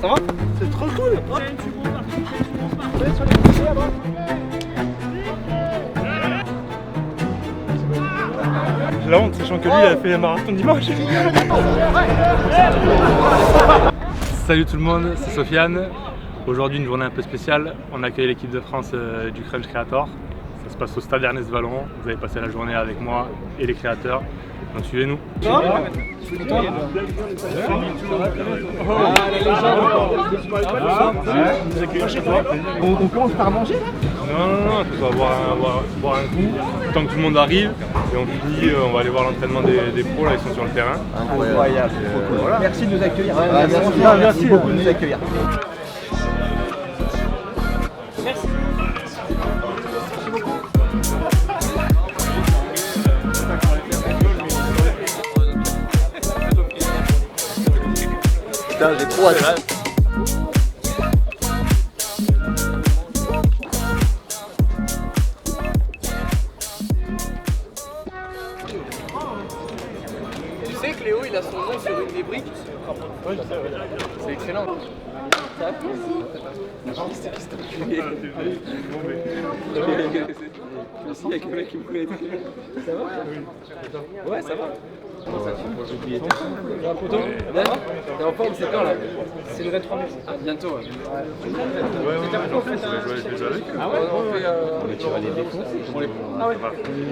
Ça va? C'est trop cool. J'ai la honte, sachant que lui il a fait un marathon dimanche. Salut tout le monde, c'est Sofiane. Aujourd'hui une journée un peu spéciale. On accueille l'équipe de France du Crunch Creator. Ça se passe au stade Ernest Vallon. Vous allez passer la journée avec moi et les créateurs. Donc suivez-nous. On commence par manger là? Non, on va boire un coup tant que tout le monde arrive et on finit, on va aller voir l'entraînement des pros, là ils sont sur le terrain. Incroyable. Voilà. Merci de nous accueillir. Merci beaucoup de nous accueillir. Putain, j'ai trop hâte. Tu sais que Léo il a son nom sur une des briques? C'est excellent. Ça va? Merci, il y a quelqu'un qui me connaît. Ça va? Ouais, ça va. Comment ça tu j'ai un poteau? T'es en forme, c'est quand là? C'est le 23 mai. Ah, bientôt. Ouais, c'est déjà avec. Ah ouais, on tu vas les défoncer. Ah ouais.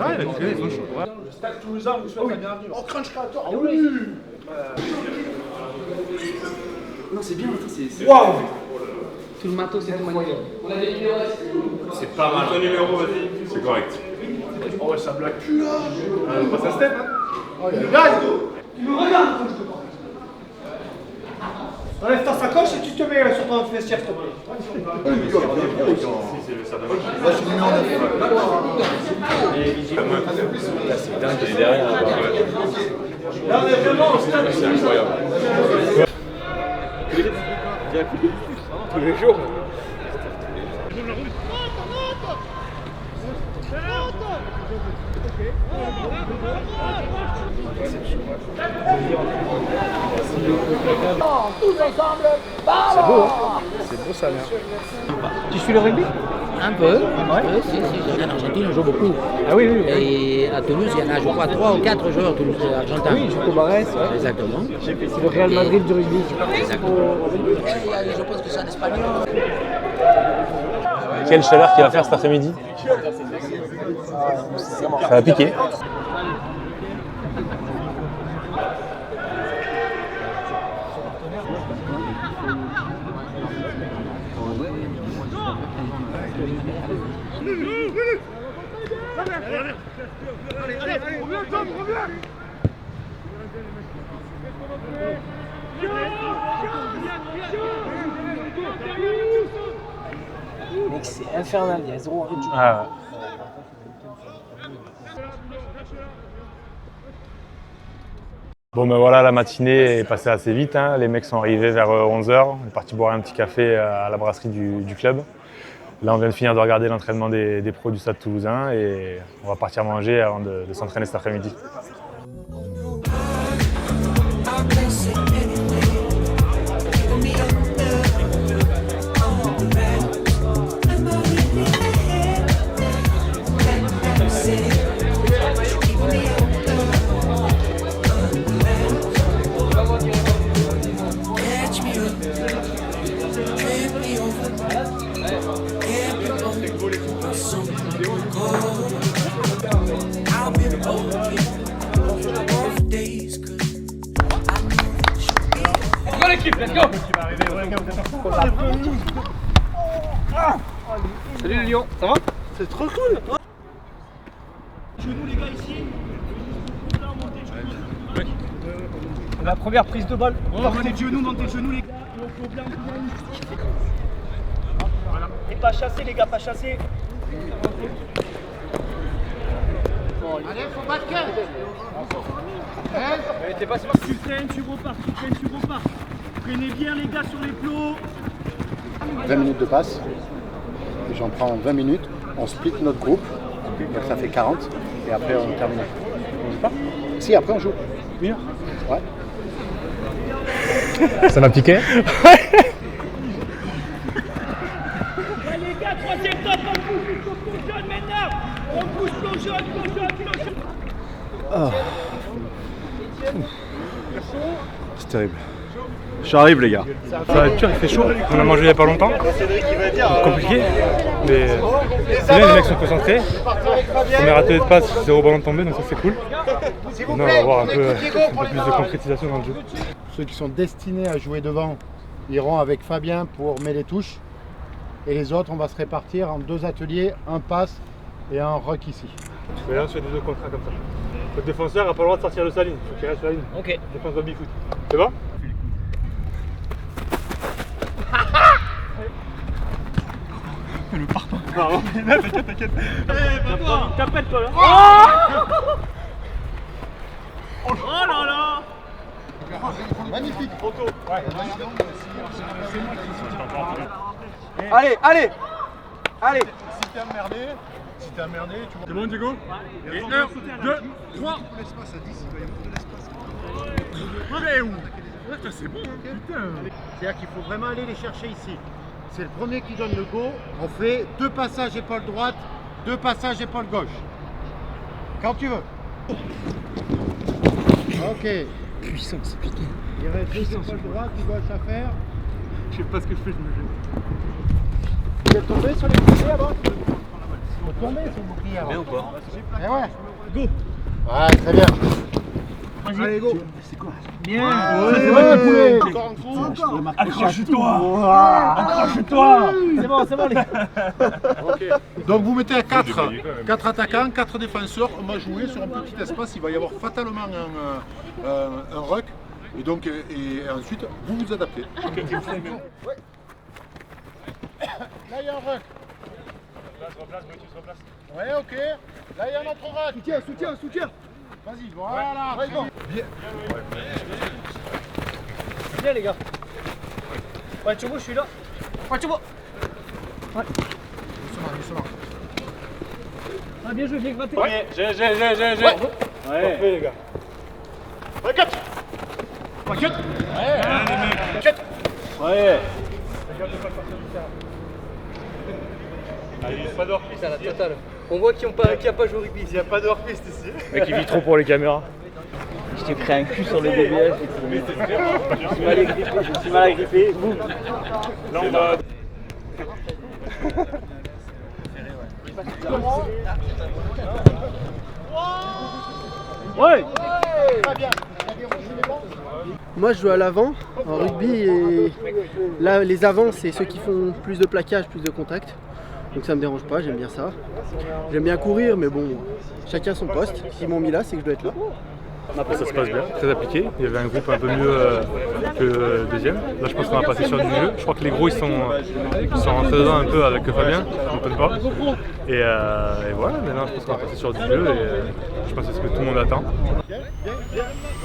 Ah ouais, ils sont chauds. Le stade toulousain vous souhaite la bienvenue. Oh, Crunch Creator. Ah oui. Non, c'est bien, c'est. Waouh. Tout le matos, c'est tout magnifique. On a des numéros. C'est pas mal. Ton numéro, vas-y. C'est correct. Oh ouais, ça blague plus là. On passe un step hein. Oh, il y a le gars, il me regarde quand je te parle. Enlève ta sacoche et tu te mets sur ton vestiaire, s'il te plaît. Moi, je suis numéro 9. C'est dingue, il est derrière. Là, on est vraiment au stade. C'est incroyable. Tous les jours. Tous ensemble, c'est beau, hein. C'est beau ça, merde. Tu suis le rugby? Un peu, si, en Argentine on joue beaucoup. Ah oui, oui. Et à Toulouse, il y en a, je crois, 3 ou 4 joueurs argentins. Oui, Juco Barres, ouais. Exactement. C'est le Real Madrid du rugby. Exactement. Et je pense que c'est en espagnol. Quelle chaleur qu'il va faire cet après-midi. Ça va piquer. Mec, c'est infernal, il y a zéro arrêt du tout. Ah, bon ben voilà, la matinée est passée assez vite, hein. Les mecs sont arrivés vers 11h, on est parti boire un petit café à la brasserie du club. Là on vient de finir de regarder l'entraînement des pros du stade toulousain et on va partir manger avant de s'entraîner cet après-midi. Let's go! Salut le lion, ça va? C'est trop cool. Genoux les gars ici. La première prise de balle. Montez le genou, montez le genou les gars. Voilà. Et pas chasser les gars, pas chasser. Allez, faut battre 15. T'es pas Tu freines, tu repars, tu freines, tu repars. Freinez bien les gars sur les plots. 20 minutes de passe. Et j'en prends 20 minutes. On split notre groupe. Donc ça fait 40. Et après on termine. On joue pas? Si, après on joue. Bien. Ouais. Ça m'a piqué. Les gars, troisième top, on pousse jusqu'au jaune maintenant. On pousse plongeon, C'est terrible. J'arrive les gars. Ça va être dur, il fait chaud. On a mangé il n'y a pas longtemps. C'est compliqué. Mais c'est bien, les mecs sont concentrés. Premier atelier de passe, 0 ballon de tombée, donc ça c'est cool. Maintenant, on va avoir un peu plus de concrétisation dans le jeu. Ceux qui sont destinés à jouer devant iront avec Fabien pour mettre les touches. Et les autres, on va se répartir en 2 ateliers, un passe et un ruck ici. Mais là, on se fait des 2 contre 1 comme ça. Le défenseur n'a pas le droit de sortir de sa ligne, il faut qu'il reste sur la ligne. Ok. Défense baby foot. C'est bon? Le partant. T'inquiète. T'appelles pas là. Oh là là. Magnifique. Allez, allez. Allez. Si t'es emmerdé, tu vois. C'est bon, Diego? 1, 2, 3. L'espace à 10, il va y avoir de l'espace. Mais où? C'est bon, putain. C'est-à-dire qu'il faut vraiment aller les chercher ici. C'est le premier qui donne le go. On fait 2 passages épaule droite, 2 passages épaule gauche. Quand tu veux. Ok. Puissance, putain. Il reste 2 épaule droite, 2 gauche à faire. Je sais pas ce que je fais, je me gêne. Vous êtes tombé sur les boucliers avant? Vous êtes tombé sur le bouclier avant? Bien ou pas? Eh ouais. Go. Ouais, très bien. Allez, go. C'est quoi? Bien. Ouais, c'est vrai, poulet. Encore un coup. Accroche-toi. Accroche-toi. C'est bon les gars. Donc vous mettez à 4 attaquants, 4 défenseurs. On va jouer sur un petit espace. Il va y avoir fatalement un ruck. Et donc, et ensuite, vous vous adaptez. Ouais. Là, il y a un ruck. Ouais, ok. Là, il y a un autre ruck. Soutien. Vas-y, voilà. Bien. Bien les gars. Ouais, Chobo, je suis là. Ouais, Chobo. Ouais. Doucement. Ah, bien joué, je l'ai gratté. Ouais, j'ai. Parfait, les gars. Ouais, 4. Ouais. Ouais. Allez, pas de hors-piste. Ça la totale. On voit qu'il n'y a pas joué au rugby. Il n'y a pas de hors-piste ici. Le mec, il vit trop pour les caméras. Je t'ai créé un cul sur le DBS. Je me suis mal agrippé. Boum. Là, on va. Ouais. Moi je joue à l'avant en rugby et là les avants c'est ceux qui font plus de plaquage, plus de contact. Donc ça me dérange pas, j'aime bien ça. J'aime bien courir mais bon, chacun son poste. S'ils m'ont mis là c'est que je dois être là. Ça se passe bien, très appliqué. Il y avait un groupe un peu mieux que le deuxième. Là, je pense qu'on va passer sur du jeu. Je crois que les gros, ils sont rentrés dedans un peu avec Fabien, je ne m'étonne pas. Et voilà, maintenant, je pense qu'on va passer sur du jeu et je pense que c'est ce que tout le monde attend.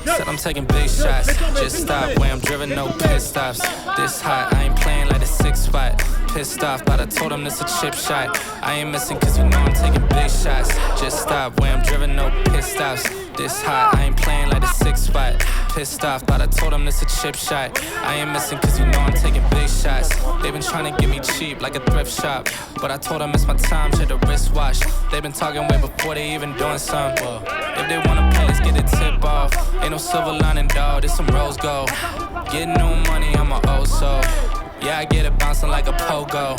Said I'm taking big shots, just stop where I'm driven, no pit stops. This hot, I ain't playing like a 6 spot. Pissed off, but I told him this a chip shot. I ain't missing cause you know I'm taking big shots. Just stop where I'm driven, no pit stops. This hot, I ain't playing like a 6 spot. Pissed off, but I told him this a chip shot. I ain't missing cause you know I'm taking big shots. They been trying to get me cheap like a thrift shop, but I told them it's my time, shit the wristwatch. They been talking way before they even doing something. If they wanna play, let's get a tip off. Ain't no silver lining, dawg, this some rose gold. Getting new money, I'm a old soul. Yeah, I get it bouncing like a pogo.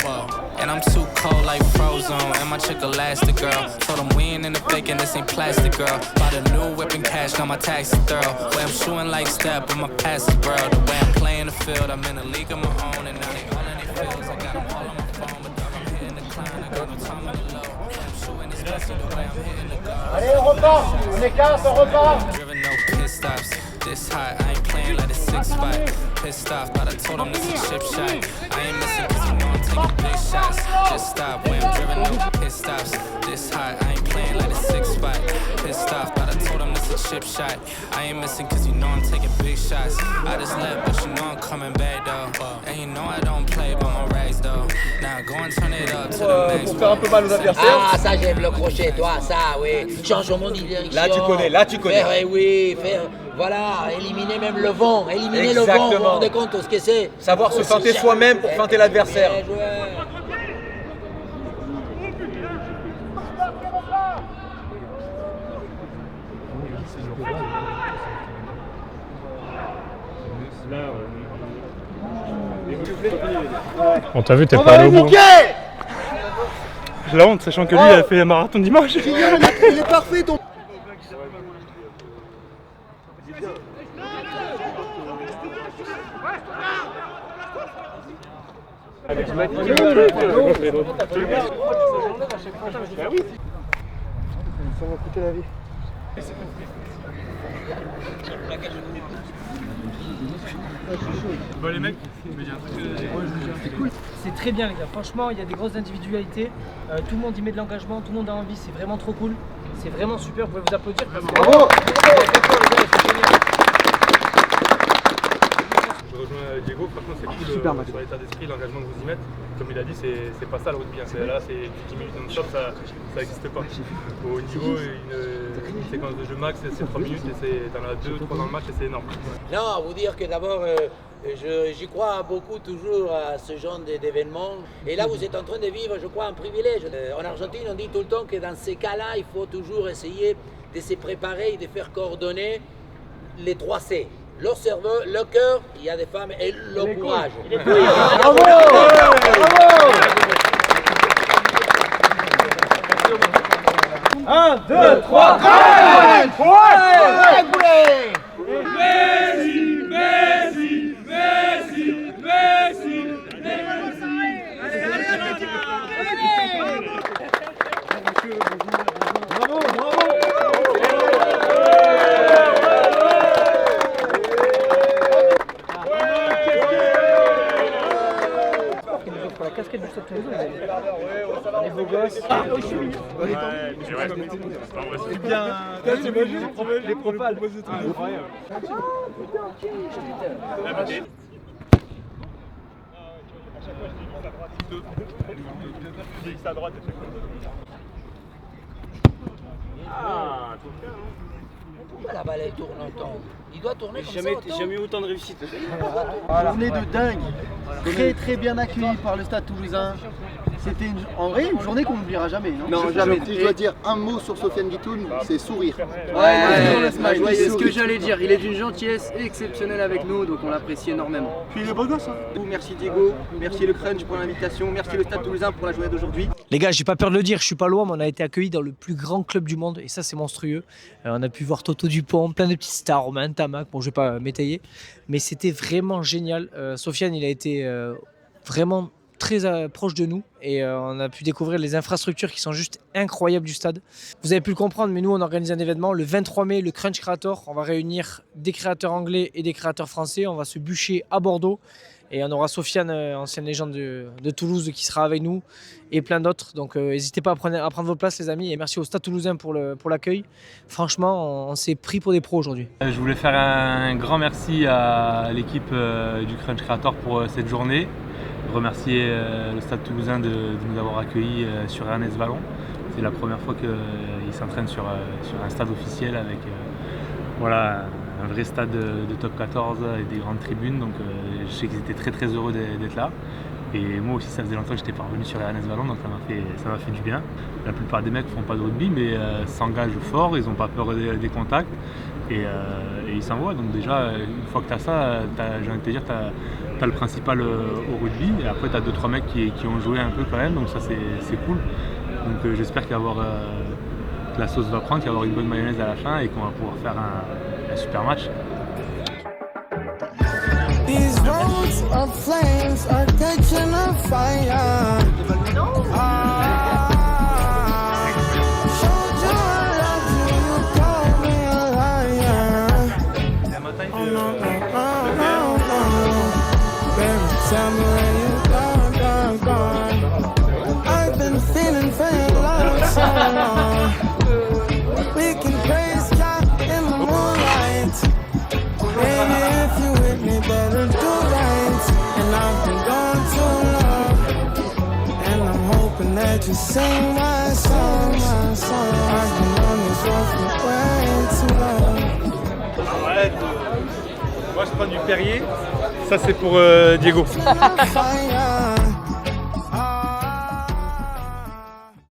And I'm too cold like Frozone. And my chick elastic, girl. Told them we ain't in the fake and this ain't plastic, girl. Bought a new whip and cash, got my taxi thorough. Way I'm shooting like step, I'm a passer, bro. The way I'm playing the field, I'm in a league of my own. And now they all in their fields. I got them all on my phone, but dog, I'm hitting the climb. I got no time on the low. I'm shooting especially the way I'm hitting the goal. Allez, on repart. On écarte, on repart. Driven, no pit stops. This hot, I ain't playing like a 6 spot. Pissed off, but I told him this a chip shot. I ain't missing cause you know I'm taking big shots. Just stop when I'm driven, no pit stops. This hot, I ain't playing like a 6 spot. Pissed off, but I told him this a chip shot. I ain't missing cause you know I'm taking big shots. I just left, but you know I'm coming back though. And you know I don't play by my rags though. Now go and turn it up to the pour faire un peu mal aux adversaires. Ah, ça j'aime le crochet, toi, ça, oui. Changement de direction. Là tu connais, là tu connais. Voilà, éliminer même le vent. Éliminer le vent, vous vous rendez compte ce que c'est. Savoir se feinter soi-même pour feinter l'adversaire. On t'a vu, t'es pas allé au bout. J'ai la honte, sachant que lui, il a fait un marathon dimanche. Il est parfait ton... Ça va coûter la vie. Bon les mecs, je vais dire un truc. C'est très bien les gars, franchement il y a des grosses individualités, tout le monde y met de l'engagement, tout le monde a envie, c'est vraiment trop cool, c'est vraiment super, vous pouvez vous applaudir parce que... Bravo. Je rejoins Diego, franchement c'est cool sur l'état d'esprit, l'engagement que vous y mettez. Comme il a dit, c'est pas ça le rugby, là c'est 10 minutes non-stop, ça n'existe pas. Au haut niveau, une séquence de jeu max c'est 3 minutes et t'en as 2-3 dans le match et c'est énorme. Non, vous dire que d'abord, j'y crois beaucoup toujours à ce genre d'événements. Et là, vous êtes en train de vivre, je crois, un privilège. En Argentine, on dit tout le temps que dans ces cas-là, il faut toujours essayer de se préparer et de faire coordonner les 3 C. Le cerveau, le cœur, il y a des femmes, et le courage. Bravo. Bravo. 1, 2, 3, La casquette du Stade Toulousain, les beaux gosses. C'est bien. Les propales. à droite. Pourquoi la balle elle tourne longtemps? Il doit tourner comme ça. Jamais autant de réussite. Journée de dingue, très bien accueilli par le Stade Toulousain. C'était en vrai une journée qu'on n'oubliera jamais. Non, jamais. Si je dois dire un mot sur Sofiane Guitoun, c'est sourire. C'est ce que j'allais dire. Il est d'une gentillesse exceptionnelle avec nous, donc on l'apprécie énormément. Puis il est beau gosse. Merci Diego, merci le Crunch pour l'invitation, merci le Stade Toulousain pour la journée d'aujourd'hui. Les gars, j'ai pas peur de le dire, je suis pas loin, mais on a été accueillis dans le plus grand club du monde et ça c'est monstrueux. On a pu voir Toto Dupont, plein de petites stars, Romain Tamac, bon je vais pas m'étayer, mais c'était vraiment génial. Sofiane, il a été vraiment très proche de nous et on a pu découvrir les infrastructures qui sont juste incroyables du stade. Vous avez pu le comprendre, mais nous on organise un événement le 23 mai, le Crunch Creator. On va réunir des créateurs anglais et des créateurs français. On va se bûcher à Bordeaux et on aura Sofiane, ancienne légende de Toulouse, qui sera avec nous et plein d'autres. Donc n'hésitez pas à prendre vos places les amis et merci au Stade Toulousain pour l'accueil. Franchement, on s'est pris pour des pros aujourd'hui. Je voulais faire un grand merci à l'équipe du Crunch Creator pour cette journée. Remercier le Stade Toulousain de nous avoir accueillis sur Ernest Vallon. C'est la première fois qu'ils s'entraînent sur un stade officiel avec voilà, un vrai stade de top 14 et des grandes tribunes. Donc je sais qu'ils étaient très heureux d'être là. Et moi aussi ça faisait longtemps que je n'étais pas revenu sur Ernest Vallon, donc ça m'a fait du bien. La plupart des mecs ne font pas de rugby mais s'engagent fort, ils n'ont pas peur des contacts et ils s'envoient. Donc déjà une fois que tu as ça, j'ai envie de te dire, tu as le principal au rugby et après tu as 2-3 mecs qui ont joué un peu quand même, donc ça c'est cool. Donc j'espère que la sauce va prendre, qu'il va y avoir une bonne mayonnaise à la fin et qu'on va pouvoir faire un super match. These roads of flames are catching a fire. Showed you I love you, you called me a liar. Oh no, baby, tell me where you gone. I've been feeling for your love so long. We can praise God in the moonlight. Baby, if you with me, better do right. And I've been gone too long, and I'm hoping that here to sing my song, my song. I've been on this road for way too long. Moi je prends du Perrier, ça c'est pour Diego. Fire.